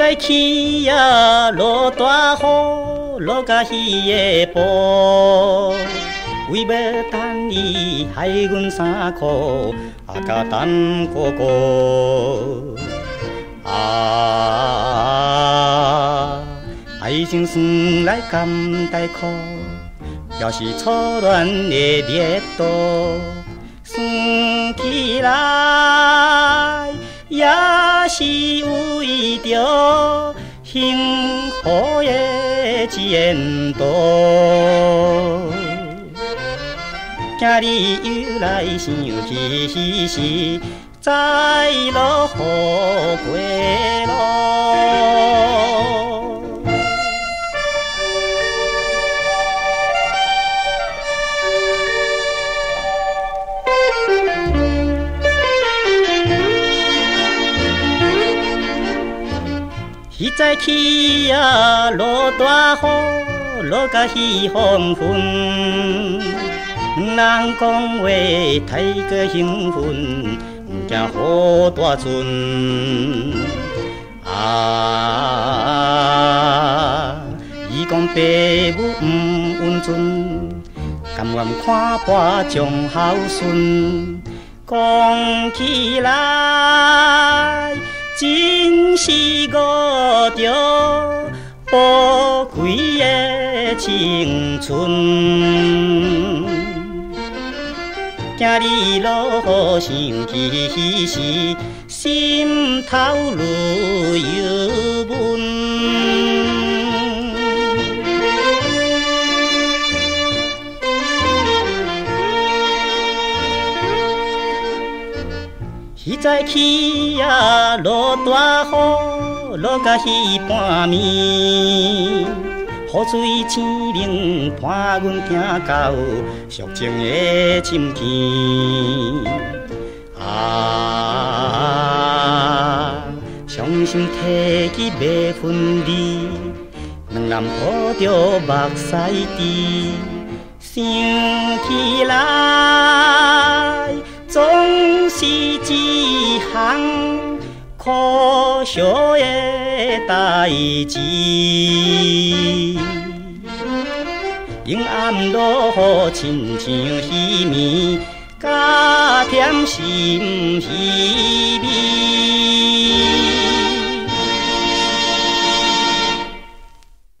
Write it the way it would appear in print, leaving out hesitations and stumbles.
早起呀，落大雨，落甲鱼的埔。为要等伊害阮衫裤，甲等哥哥。爱情算来甘带苦，表示初恋的热度。算起来，也是为着幸福的前途。今日又来想起时，在落雨过路。彼早起啊，落大雨，落甲雨纷纷。人讲话太过兴奋，惊雨大阵。伊讲爸母唔温存，甘愿看破将孝顺。讲起来，真是误着宝贵的青春。今日落雨想起时，心头泪犹闷。彼早起啊，落大雨，落甲鱼半暝。雨水青冷，伴阮行到寂静的深田。伤心提起要分离，两人抱着目屎滴。想起来，总是一项可惜的代志。阴暗落雨，亲像稀暝，加甜是毋稀